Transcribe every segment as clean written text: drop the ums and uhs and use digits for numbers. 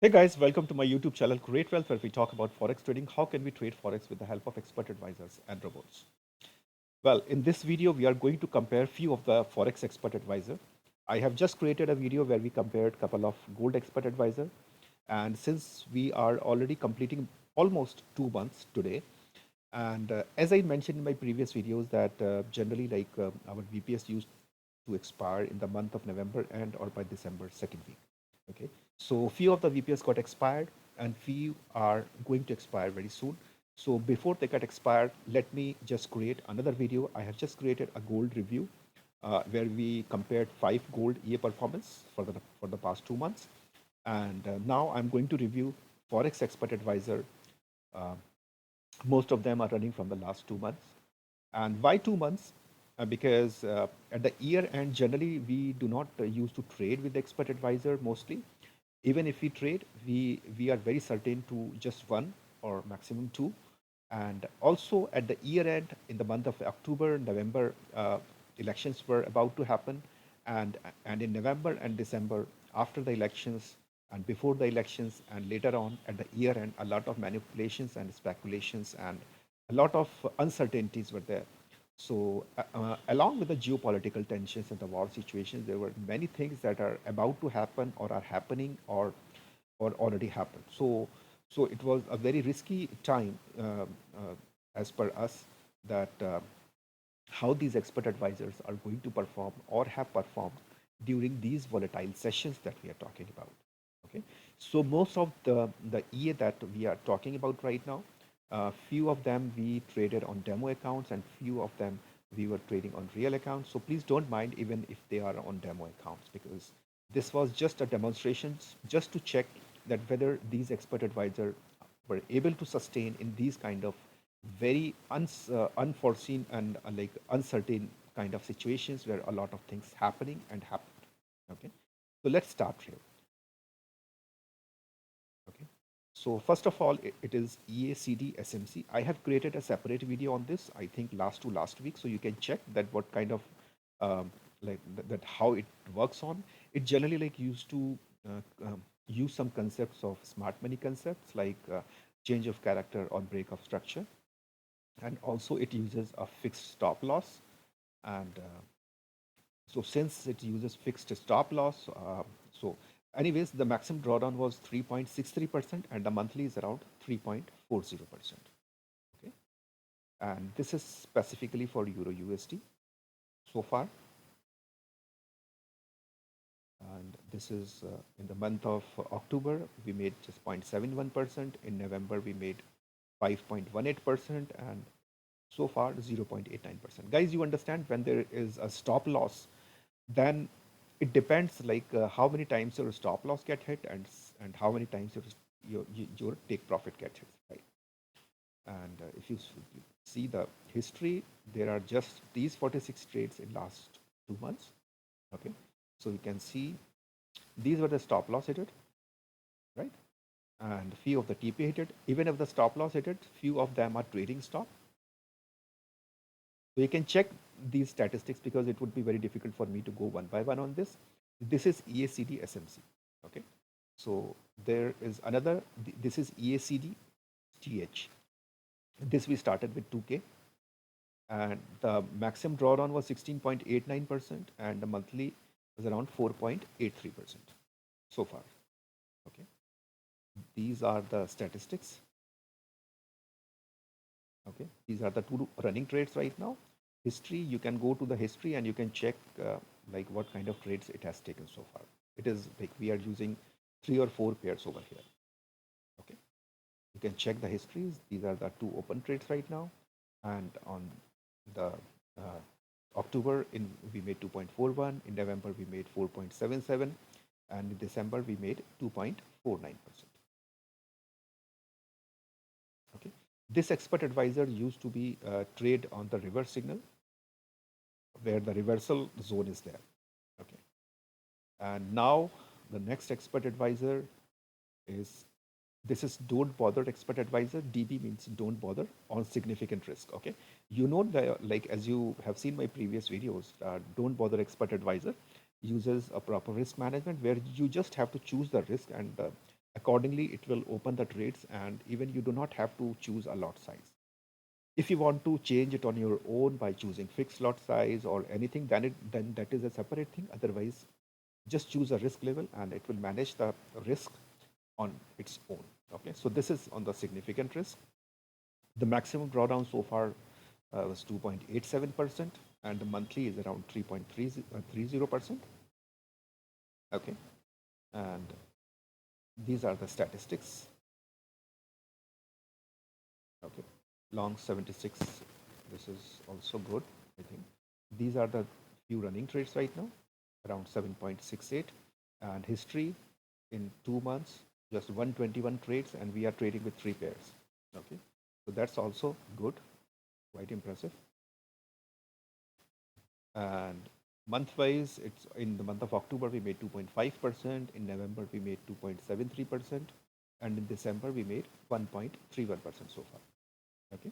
Hey guys, welcome to my YouTube channel Great Wealth, where we talk about Forex trading. How can we trade Forex with the help of expert advisors and robots? Well, in this video, we are going to compare few of the Forex expert advisor. I have just created a video where we compared a couple of gold expert advisor. And since we are already completing almost 2 months today, and as I mentioned in my previous videos that generally our VPS used to expire in the month of November and or by December second week. Okay, so few of the VPS got expired and few are going to expire very soon. So before they get expired, let me just create another video. I have just created a gold review where we compared 5 gold EA performance for the past 2 months. And now I'm going to review Forex Expert Advisor. Uh, Most of them are running from the last 2 months. And why 2 months? Because at the year end, generally we do not use to trade with the expert advisor mostly. Even if we trade, we are very certain to just one or maximum two. And also at the year end, in the month of October, November, elections were about to happen, and in November and December, after the elections and before the elections, and later on at the year end, a lot of manipulations and speculations and a lot of uncertainties were there. So, along with the geopolitical tensions and the war situations, there were many things that are about to happen or are happening or already happened. So it was a very risky time, as per us, that how these expert advisors are going to perform or have performed during these volatile sessions that we are talking about. Okay, so most of the EA that we are talking about right now, few of them we traded on demo accounts and few of them we were trading on real accounts. So please don't mind even if they are on demo accounts, because this was just a demonstration just to check that whether these expert advisors were able to sustain in these kind of very unforeseen and like uncertain kind of situations where a lot of things happening and happened. Okay, so let's start here. Okay, so first of all, it is EACDSMC. I have created a separate video on this, I think last to last week, so you can check that what kind of that how it works on. It generally like used to use some concepts of smart money concepts like change of character or break of structure, and also it uses a fixed stop loss. And so since it uses fixed stop loss, so anyways, the maximum drawdown was 3.63% and the monthly is around 3.40%. Okay, and this is specifically for Euro USD so far. And this is in the month of October, we made just 0.71%. In November, we made 5.18%, and so far 0.89%. Guys, you understand when there is a stop loss, then it depends like how many times your stop loss get hit and how many times your take profit gets hit, right? And if you see the history, there are just these 46 trades in last 2 months. Okay, so you can see these were the stop loss hit, right? And few of the TP hit it. Even if the stop loss hit it, few of them are trading stop. So you can check these statistics because it would be very difficult for me to go one by one on this. This is EACD SMC. Okay. So there is another, this is EACD TH. This we started with 2K, and the maximum drawdown was 16.89% and the monthly was around 4.83% so far. Okay. These are the statistics. Okay, these are the two running trades right now. History, you can go to the history and you can check like what kind of trades it has taken so far. It is like we are using 3 or 4 pairs over here. Okay, you can check the histories. These are the two open trades right now, and on the October in we made 2.41, in November we made 4.77, and in December we made 2.49%. Okay, this expert advisor used to be trade on the reverse signal where the reversal zone is there. Okay, and now the next expert advisor is, this is don't bother expert advisor. DB means don't bother on significant risk. Okay, you know the like as you have seen my previous videos, don't bother expert advisor uses a proper risk management where you just have to choose the risk and Accordingly, it will open the trades, and even you do not have to choose a lot size. If you want to change it on your own by choosing fixed lot size or anything, then that is a separate thing. Otherwise, just choose a risk level and it will manage the risk on its own. Okay, so this is on the significant risk. The maximum drawdown so far was 2.87%, and the monthly is around 3.30%. Okay, and these are the statistics. Okay, long 76. This is also good, I think. These are the few running trades right now, around 7.68, and history in 2 months, just 121 trades, and we are trading with 3 pairs. Okay, so that's also good, quite impressive. And month-wise, it's in the month of October we made 2.5%, in November we made 2.73%, and in December we made 1.31% so far. Okay,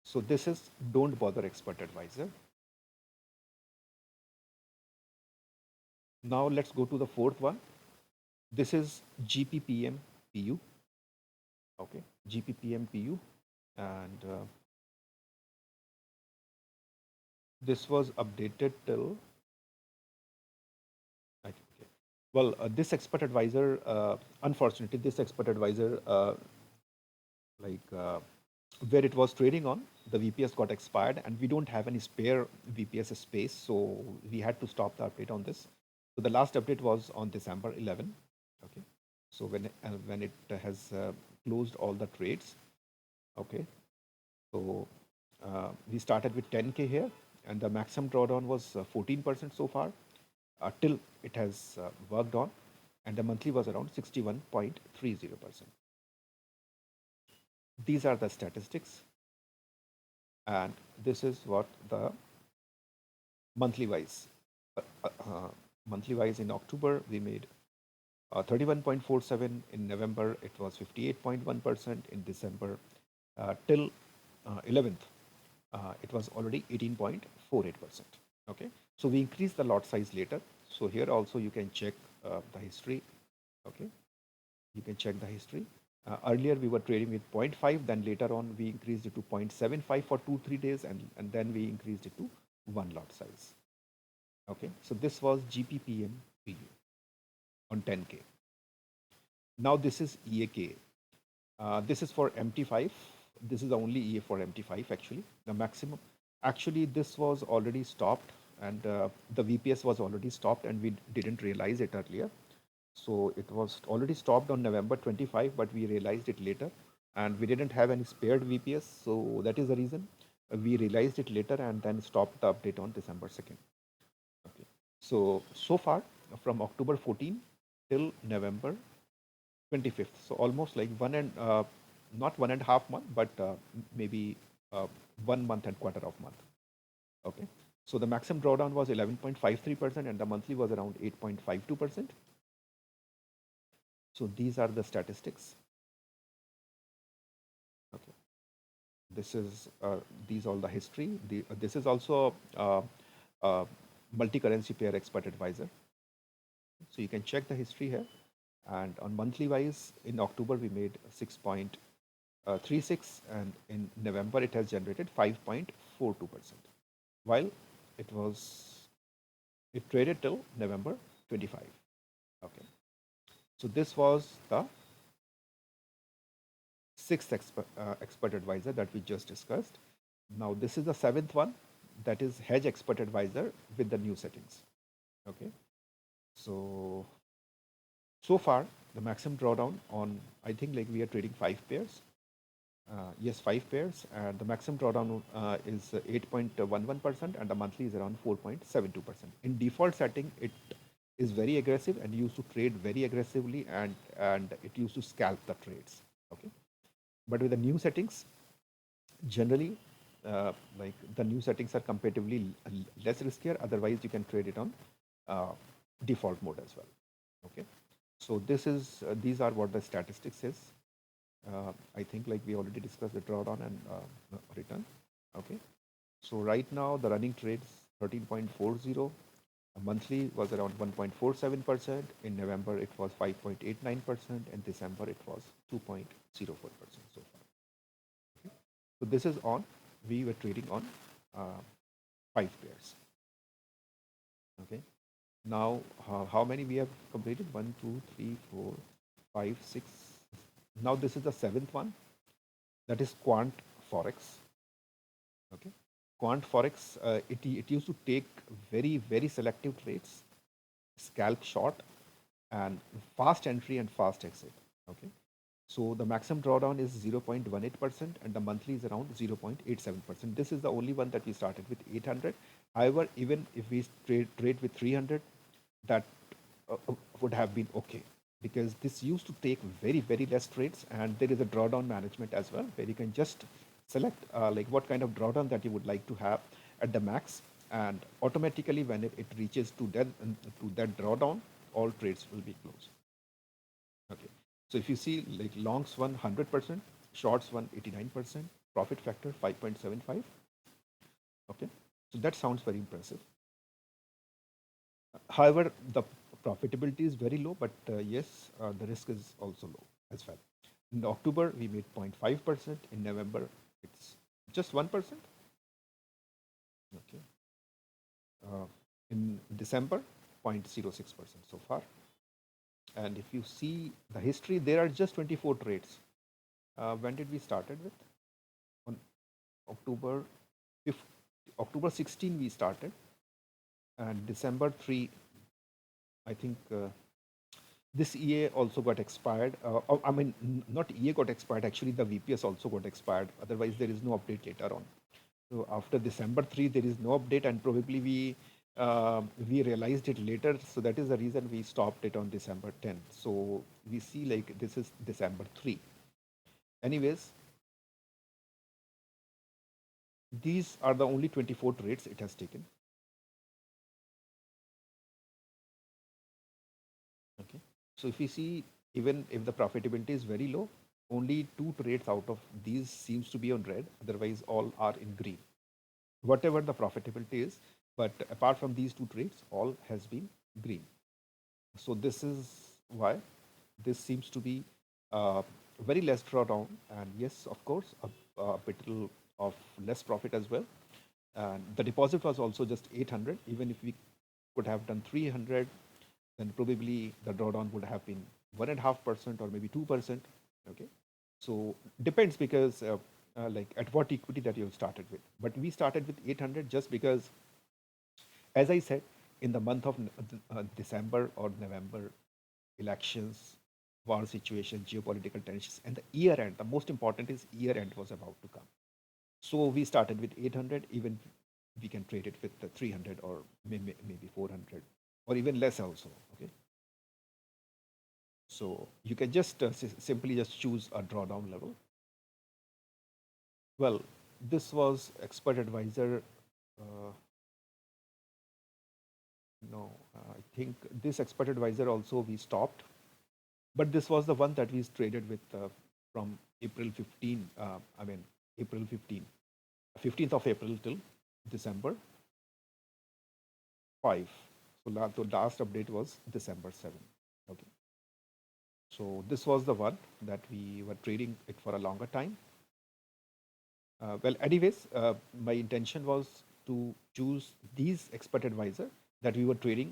so this is don't bother expert advisor. Now let's go to the fourth one. This is GPPM PU. Okay, GPPM PU, and this was updated till, I think, okay. Well, this expert advisor, unfortunately, this expert advisor, where it was trading on, the VPS got expired, and we don't have any spare VPS space, so we had to stop the update on this. So the last update was on December 11. Okay, so when it has closed all the trades. Okay, so we started with 10K here, and the maximum drawdown was 14% so far, till it has worked on, and the monthly was around 61.30%. These are the statistics, and this is what the monthly wise. Monthly wise, in October we made 31.47. In November it was 58.1%. In December, till 11th, it was already 18.48%. Okay, so we increased the lot size later. So here also you can check the history. Okay, you can check the history. Earlier we were trading with 0.5, then later on we increased it to 0.75 for 2-3 days, and then we increased it to 1 lot size. Okay, so this was GPPM PU on 10K. Now this is EAK. This is for MT5. This is the only EA for MT5 actually. The maximum. Actually, this was already stopped, and the VPS was already stopped, and we didn't realize it earlier. So it was already stopped on November 25, but we realized it later, and we didn't have any spared VPS. So that is the reason we realized it later and then stopped the update on December 2nd. Okay. So far from October 14 till November 25th. So almost like not 1.5 month, but maybe 1 month and quarter of month. Okay. So the maximum drawdown was 11.53%, and the monthly was around 8.52%. So these are the statistics. Okay. This is these all the history. This is also multi-currency pair expert advisor. So you can check the history here. And on monthly wise, in October we made 6.36, and in November it has generated 5.42%, while it traded till November 25. Okay, so this was the sixth expert advisor that we just discussed. Now this is the seventh one, that is hedge expert advisor with the new settings. Okay, so far the maximum drawdown on, I think, like we are trading 5 pairs. Yes, 5 pairs, and the maximum drawdown is 8.11%, and the monthly is around 4.72%. In default setting, it is very aggressive and used to trade very aggressively, and it used to scalp the trades. Okay, but with the new settings, generally, like the new settings are comparatively less riskier. Otherwise, you can trade it on default mode as well. Okay, so these are what the statistics is. I think like we already discussed the drawdown and return. Okay, so right now the running trades 13.40, Monthly was around 1.47%. In November, it was 5.89%. And December, it was 2.04% so far. So this is on, we were trading on 5 pairs. Okay. Now, how many we have completed? 1, 2, 3, 4, 5, 6. Now this is the seventh one. That is Quant Forex. Okay. Quant Forex, it used to take very selective trades, scalp short, and fast entry and fast exit. Okay. So the maximum drawdown is 0.18% and the monthly is around 0.87%. This is the only one that we started with 800. However, even if we trade with 300, that would have been okay, because this used to take very less trades, and there is a drawdown management as well, where you can just select like what kind of drawdown that you would like to have at the max, and automatically when it reaches to that drawdown, all trades will be closed. Okay. So if you see, like, longs one 100%, shorts one 89%, profit factor 5.75. Okay. So that sounds very impressive. However, the profitability is very low, but yes, the risk is also low as well. In October, we made 0.5%. In November, it's just 1%. Okay. In December, 0.06% so far. And if you see the history, there are just 24 trades. When did we started with? On October 5th, October 16 we started, and December 3, I think this EA also got expired. I mean, not EA got expired, actually the VPS also got expired. Otherwise, there is no update later on. So after December 3, there is no update, and probably we realized it later. So that is the reason we stopped it on December 10. So we see, like, this is December 3. Anyways, these are the only 24 trades it has taken. Okay. So if you see, even if the profitability is very low, only 2 trades out of these seems to be on red. Otherwise, all are in green. Whatever the profitability is, but apart from these 2 trades, all has been green. So this is why this seems to be very less drawdown, and yes, of course, a bit of less profit as well. And the deposit was also just 800. Even if we could have done 300, then probably the drawdown would have been 1.5% or maybe 2%. Okay, so depends, because like at what equity that you have started with. But we started with 800 just because, as I said, in the month of December or November, elections, war situation, geopolitical tensions, and the year end, the most important is year end was about to come. So we started with 800, even we can trade it with the 300 or maybe 400 or even less also. Okay. So you can just simply just choose a drawdown level. Well, this was Expert Advisor. No, I think this Expert Advisor also we stopped, but this was the one that we traded with from April 15. I mean April 15th of April till December 5. So the last update was December 7. Okay. So this was the one that we were trading it for a longer time. Well, anyways, my intention was to choose these Expert Advisor that we were trading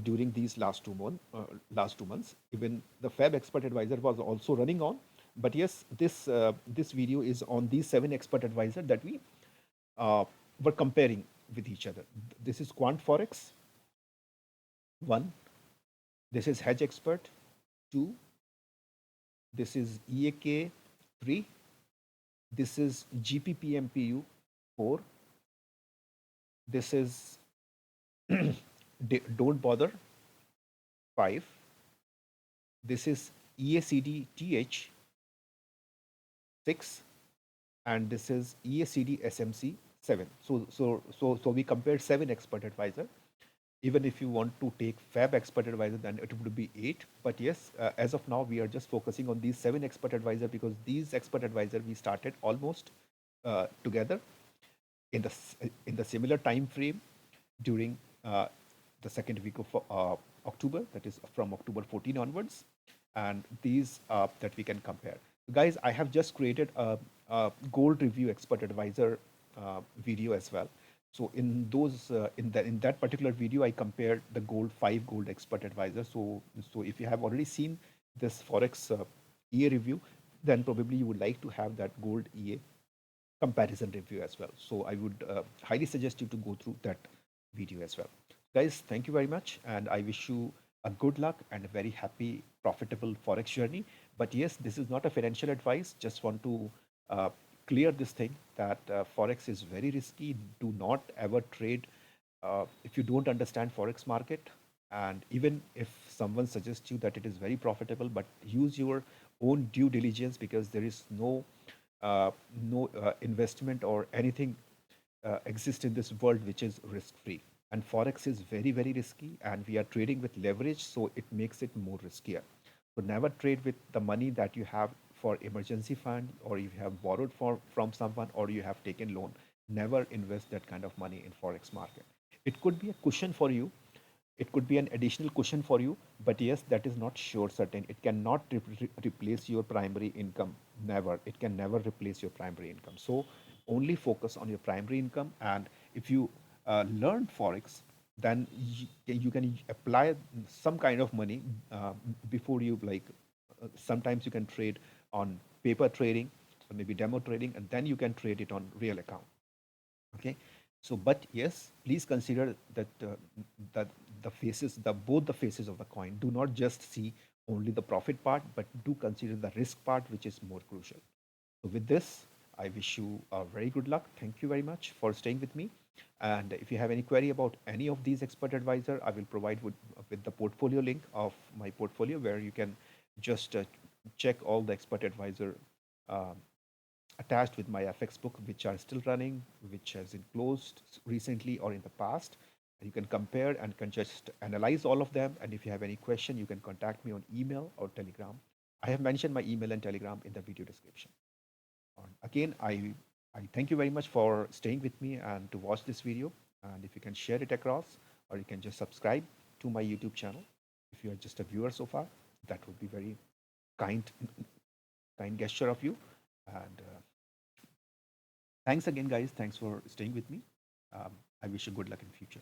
during these last 2 months. Even the Fab Expert Advisor was also running on, but yes, this video is on these 7 Expert Advisor that we were comparing with each other. This is Quant Forex 1. This is Hedge Expert 2. This is EAK 3. This is GPPMPU 4. This is Don't Bother 5. This is EACDTH 6, and this is EACDSMC 7. So we compared 7 Expert Advisor. Even if you want to take Fab Expert Advisor, then it would be 8. But yes, as of now, we are just focusing on these 7 Expert Advisor, because these Expert Advisor we started almost together in the similar time frame during the second week of October, that is from October 14 onwards, and these that we can compare. Guys, I have just created a gold review expert advisor video as well. So in that particular video, I compared the five gold expert advisors. So if you have already seen this Forex EA review, then probably you would like to have that gold EA comparison review as well. So I would highly suggest you to go through that video as well. Guys, thank you very much, and I wish you a good luck and a very happy, profitable Forex journey. But yes, this is not a financial advice. Just want to uh, clear this thing that Forex is very risky. Do not ever trade if you don't understand Forex market. And even if someone suggests you that it is very profitable, but use your own due diligence, because there is uh, no investment or anything exist in this world which is risk free. And Forex is very, very risky, and we are trading with leverage, so it makes it more riskier. So never trade with the money that you have for emergency fund, or you have borrowed from someone, or you have taken loan. Never invest that kind of money in Forex market. It could be a cushion for you, it could be an additional cushion for you, but yes, that is not sure certain. It cannot replace your primary income. Never. It can never replace your primary income. So only focus on your primary income. And if you learn Forex, then you can apply some kind of money before you like. Sometimes you can trade on paper trading, or maybe demo trading, and then you can trade it on real account. Okay, so but yes, please consider that the faces, the both the faces of the coin. Do not just see only the profit part, but do consider the risk part, which is more crucial. So with this, I wish you a very good luck. Thank you very much for staying with me. And if you have any query about any of these expert advisor, I will provide with the portfolio link of my portfolio, where you can just check all the expert advisor uh, attached with my MyFxbook, which are still running, which has been closed recently or in the past. And you can compare and can just analyze all of them. And if you have any question, you can contact me on email or Telegram. I have mentioned my email and Telegram in the video description. Again, I thank you very much for staying with me and to watch this video. And if you can share it across, or you can just subscribe to my YouTube channel. If you are just a viewer so far, that would be very kind, kind gesture of you. And thanks again, guys. Thanks for staying with me. I wish you good luck in future.